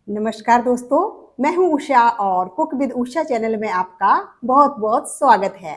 नमस्कार दोस्तों, मैं हूं उषा और कुक विद उषा चैनल में आपका बहुत बहुत स्वागत है।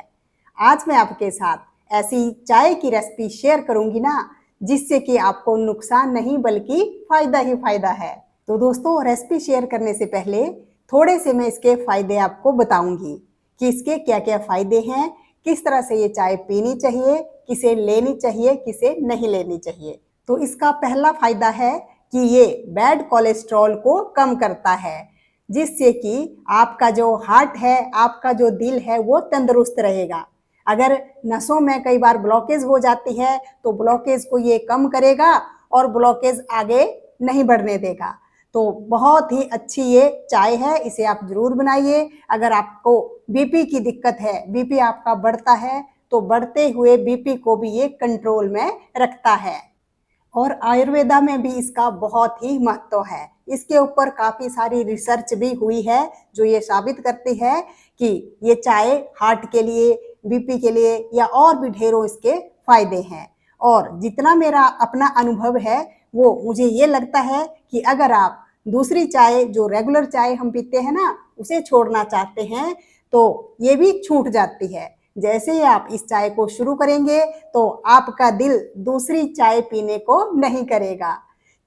आज मैं आपके साथ ऐसी चाय की रेसिपी शेयर करूंगी ना, जिससे कि आपको नुकसान नहीं बल्कि फायदा ही फायदा है। तो दोस्तों, रेसिपी शेयर करने से पहले थोड़े से मैं इसके फायदे आपको बताऊंगी कि इसके क्या क्या फायदे हैं, किस तरह से ये चाय पीनी चाहिए, किसे लेनी चाहिए, किसे नहीं लेनी चाहिए। तो इसका पहला फायदा है कि ये बैड कोलेस्ट्रॉल को कम करता है, जिससे कि आपका जो हार्ट है, आपका जो दिल है, वो तंदुरुस्त रहेगा। अगर नसों में कई बार ब्लॉकेज हो जाती है तो ब्लॉकेज को ये कम करेगा और ब्लॉकेज आगे नहीं बढ़ने देगा। तो बहुत ही अच्छी ये चाय है, इसे आप जरूर बनाइए। अगर आपको बीपी की दिक्कत है, बीपी आपका बढ़ता है, तो बढ़ते हुए बीपी को भी ये कंट्रोल में रखता है। और आयुर्वेदा में भी इसका बहुत ही महत्व है। इसके ऊपर काफी सारी रिसर्च भी हुई है जो ये साबित करती है कि ये चाय हार्ट के लिए, बीपी के लिए या और भी ढेरों इसके फायदे हैं। और जितना मेरा अपना अनुभव है, वो मुझे ये लगता है कि अगर आप दूसरी चाय, जो रेगुलर चाय हम पीते हैं ना, उसे छोड़ना चाहते हैं तो ये भी छूट जाती है। जैसे ही आप इस चाय को शुरू करेंगे तो आपका दिल दूसरी चाय पीने को नहीं करेगा।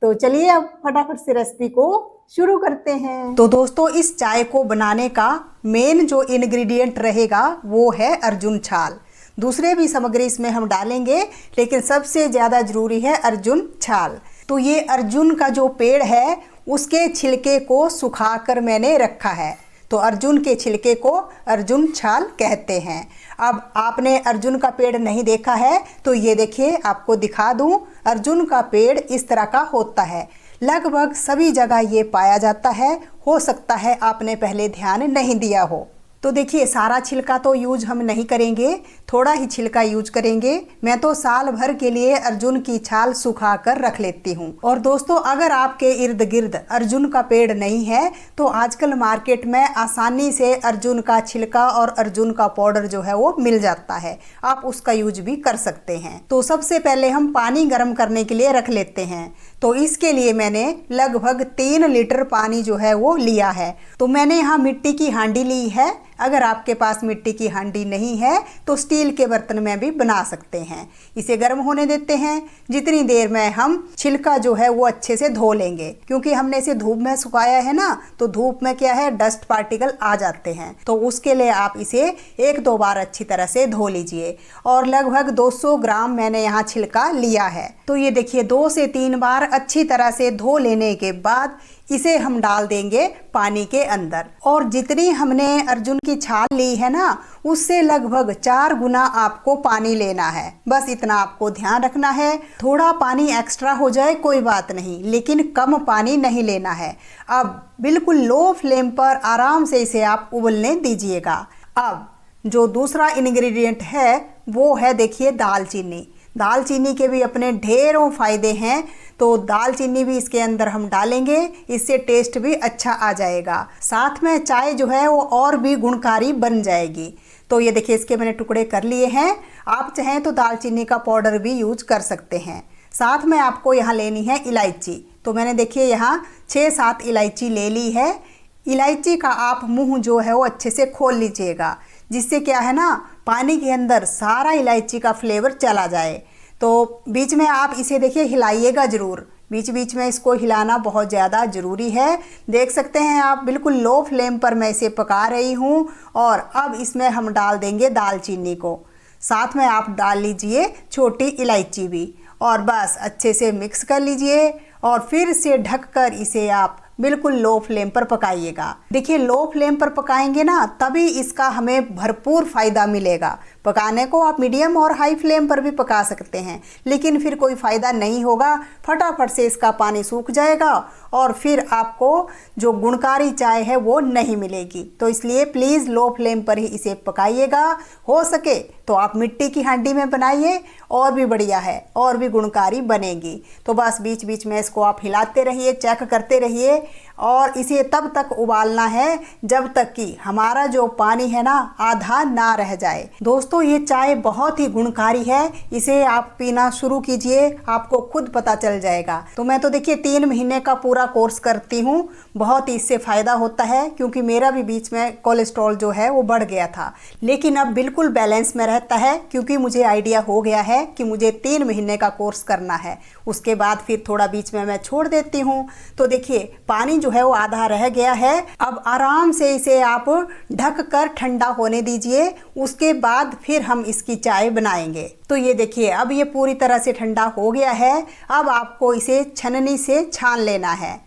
तो चलिए अब फटाफट से रेसिपी को शुरू करते हैं। तो दोस्तों, इस चाय को बनाने का मेन जो इंग्रेडिएंट रहेगा वो है अर्जुन छाल। दूसरे भी सामग्री इसमें हम डालेंगे, लेकिन सबसे ज़्यादा जरूरी है अर्जुन छाल। तो ये अर्जुन का जो पेड़ है, उसके छिलके को सुखाकर मैंने रखा है। तो अर्जुन के छिलके को अर्जुन छाल कहते हैं। अब आपने अर्जुन का पेड़ नहीं देखा है तो ये देखिए, आपको दिखा दूं। अर्जुन का पेड़ इस तरह का होता है, लगभग सभी जगह ये पाया जाता है। हो सकता है आपने पहले ध्यान नहीं दिया हो। तो देखिए, सारा छिलका तो यूज हम नहीं करेंगे, थोड़ा ही छिलका यूज करेंगे। मैं तो साल भर के लिए अर्जुन की छाल सुखा कर रख लेती हूँ। और दोस्तों, अगर आपके इर्द गिर्द अर्जुन का पेड़ नहीं है तो आजकल मार्केट में आसानी से अर्जुन का छिलका और अर्जुन का पाउडर जो है वो मिल जाता है। आप उसका यूज भी कर सकते हैं। तो सबसे पहले हम पानी गर्म करने के लिए रख लेते हैं। तो इसके लिए मैंने लगभग 3 लीटर पानी जो है वो लिया है। तो मैंने यहाँ मिट्टी की हांडी ली है। अगर आपके पास मिट्टी की हांडी नहीं है तो स्टील के बर्तन में भी बना सकते हैं। इसे गर्म होने देते हैं। जितनी देर में हम छिलका जो है वो अच्छे से धो लेंगे, क्योंकि हमने इसे धूप में सुखाया है ना, तो धूप में क्या है, डस्ट पार्टिकल आ जाते हैं। तो उसके लिए आप इसे 1-2 बार अच्छी तरह से धो लीजिए। और लगभग 200 ग्राम मैंने यहाँ छिलका लिया है। तो ये देखिए, 2 से 3 बार अच्छी तरह से धो लेने के बाद इसे हम डाल देंगे पानी के अंदर। और जितनी हमने अर्जुन की छाल ली है ना, उससे लगभग 4 गुना आपको पानी लेना है। बस इतना आपको ध्यान रखना है। थोड़ा पानी एक्स्ट्रा हो जाए कोई बात नहीं, लेकिन कम पानी नहीं लेना है। अब बिल्कुल लो फ्लेम पर आराम से इसे आप उबलने दीजिएगा। अब जो दूसरा इंग्रेडिएंट है वो है, देखिए, दालचीनी। दालचीनी के भी अपने ढेरों फायदे हैं। तो दालचीनी भी इसके अंदर हम डालेंगे, इससे टेस्ट भी अच्छा आ जाएगा। साथ में चाय जो है वो और भी गुणकारी बन जाएगी। तो ये देखिए, इसके मैंने टुकड़े कर लिए हैं। आप चाहें तो दालचीनी का पाउडर भी यूज कर सकते हैं। साथ में आपको यहाँ लेनी है इलायची। तो मैंने देखिए यहाँ 6-7 इलायची ले ली है। इलायची का आप मुंह जो है वो अच्छे से खोल लीजिएगा, जिससे क्या है ना, पानी के अंदर सारा इलायची का फ्लेवर चला जाए। तो बीच में आप इसे देखिए हिलाइएगा ज़रूर। बीच बीच में इसको हिलाना बहुत ज़्यादा ज़रूरी है। देख सकते हैं आप, बिल्कुल लो फ्लेम पर मैं इसे पका रही हूँ। और अब इसमें हम डाल देंगे दालचीनी को। साथ में आप डाल लीजिए छोटी इलायची भी। और बस अच्छे से मिक्स कर लीजिए और फिर से ढककर इसे आप बिल्कुल लो फ्लेम पर पकाइएगा। देखिए, लो फ्लेम पर पकाएंगे ना, तभी इसका हमें भरपूर फायदा मिलेगा। पकाने को आप मीडियम और हाई फ्लेम पर भी पका सकते हैं, लेकिन फिर कोई फ़ायदा नहीं होगा। फटाफट से इसका पानी सूख जाएगा और फिर आपको जो गुणकारी चाय है वो नहीं मिलेगी। तो इसलिए प्लीज़ लो फ्लेम पर ही इसे पकाइएगा। हो सके तो आप मिट्टी की हांडी में बनाइए, और भी बढ़िया है, और भी गुणकारी बनेगी। तो बस बीच बीच में इसको आप हिलाते रहिए, चेक करते रहिए। और इसे तब तक उबालना है जब तक कि हमारा जो पानी है ना, आधा ना रह जाए। दोस्तों, ये चाय बहुत ही गुणकारी है। इसे आप पीना शुरू कीजिए, आपको खुद पता चल जाएगा। तो मैं तो देखिए 3 महीने का पूरा पूरा कोर्स करती हूँ, बहुत ही इससे फ़ायदा होता है, क्योंकि मेरा भी बीच में कोलेस्ट्रॉल जो है वो बढ़ गया था, लेकिन अब बिल्कुल बैलेंस में रहता है, क्योंकि मुझे आइडिया हो गया है कि मुझे 3 महीने का कोर्स करना है। उसके बाद फिर थोड़ा बीच में मैं छोड़ देती हूँ। तो देखिए पानी जो है वो आधा रह गया है। अब आराम से इसे आप ढक कर ठंडा होने दीजिए, उसके बाद फिर हम इसकी चाय बनाएंगे। तो ये देखिए अब ये पूरी तरह से ठंडा हो गया है। अब आपको इसे छन्नी से छान लेना है।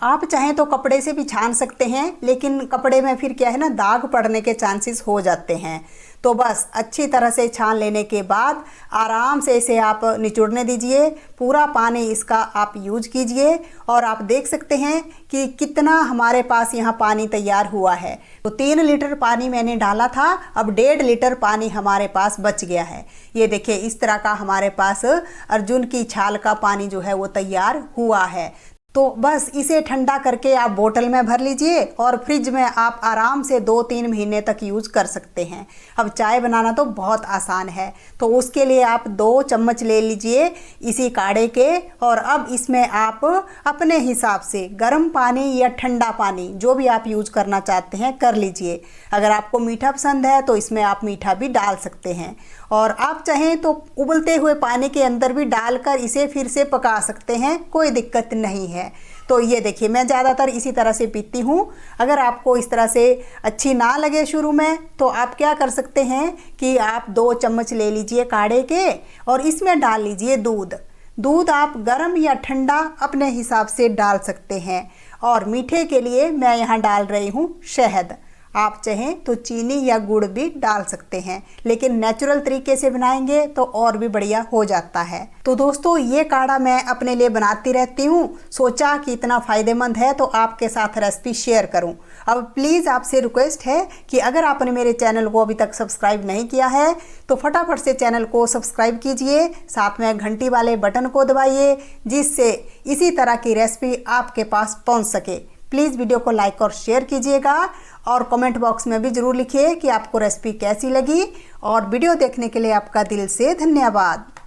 आप चाहें तो कपड़े से भी छान सकते हैं, लेकिन कपड़े में फिर क्या है ना, दाग पड़ने के चांसेस हो जाते हैं। तो बस अच्छी तरह से छान लेने के बाद आराम से इसे आप निचोड़ने दीजिए, पूरा पानी इसका आप यूज कीजिए। और आप देख सकते हैं कि कितना हमारे पास यहाँ पानी तैयार हुआ है। तो 3 लीटर पानी मैंने डाला था, अब 1.5 लीटर पानी हमारे पास बच गया है। ये देखिए इस तरह का हमारे पास अर्जुन की छाल का पानी जो है वो तैयार हुआ है। तो बस इसे ठंडा करके आप बोतल में भर लीजिए और फ्रिज में आप आराम से 2-3 महीने तक यूज कर सकते हैं। अब चाय बनाना तो बहुत आसान है, तो उसके लिए आप 2 चम्मच ले लीजिए इसी काढ़े के, और अब इसमें आप अपने हिसाब से गर्म पानी या ठंडा पानी जो भी आप यूज करना चाहते हैं कर लीजिए। अगर आपको मीठा पसंद है तो इसमें आप मीठा भी डाल सकते हैं, और आप चाहें तो उबलते हुए पानी के अंदर भी डालकर इसे फिर से पका सकते हैं, कोई दिक्कत नहीं है। तो ये देखिए मैं ज़्यादातर इसी तरह से पीती हूँ। अगर आपको इस तरह से अच्छी ना लगे शुरू में, तो आप क्या कर सकते हैं कि आप 2 चम्मच ले लीजिए काढ़े के और इसमें डाल लीजिए दूध। दूध आप गर्म या ठंडा अपने हिसाब से डाल सकते हैं। और मीठे के लिए मैं यहाँ डाल रही हूँ शहद। आप चाहें तो चीनी या गुड़ भी डाल सकते हैं, लेकिन नेचुरल तरीके से बनाएंगे तो और भी बढ़िया हो जाता है। तो दोस्तों ये काढ़ा मैं अपने लिए बनाती रहती हूँ, सोचा कि इतना फ़ायदेमंद है तो आपके साथ रेसिपी शेयर करूँ। अब प्लीज़ आपसे रिक्वेस्ट है कि अगर आपने मेरे चैनल को अभी तक सब्सक्राइब नहीं किया है तो फटाफट से चैनल को सब्सक्राइब कीजिए, साथ में घंटी वाले बटन को दबाइए, जिससे इसी तरह की रेसिपी आपके पास पहुँच सके। प्लीज़ वीडियो को लाइक और शेयर कीजिएगा, और कमेंट बॉक्स में भी ज़रूर लिखिए कि आपको रेसिपी कैसी लगी। और वीडियो देखने के लिए आपका दिल से धन्यवाद।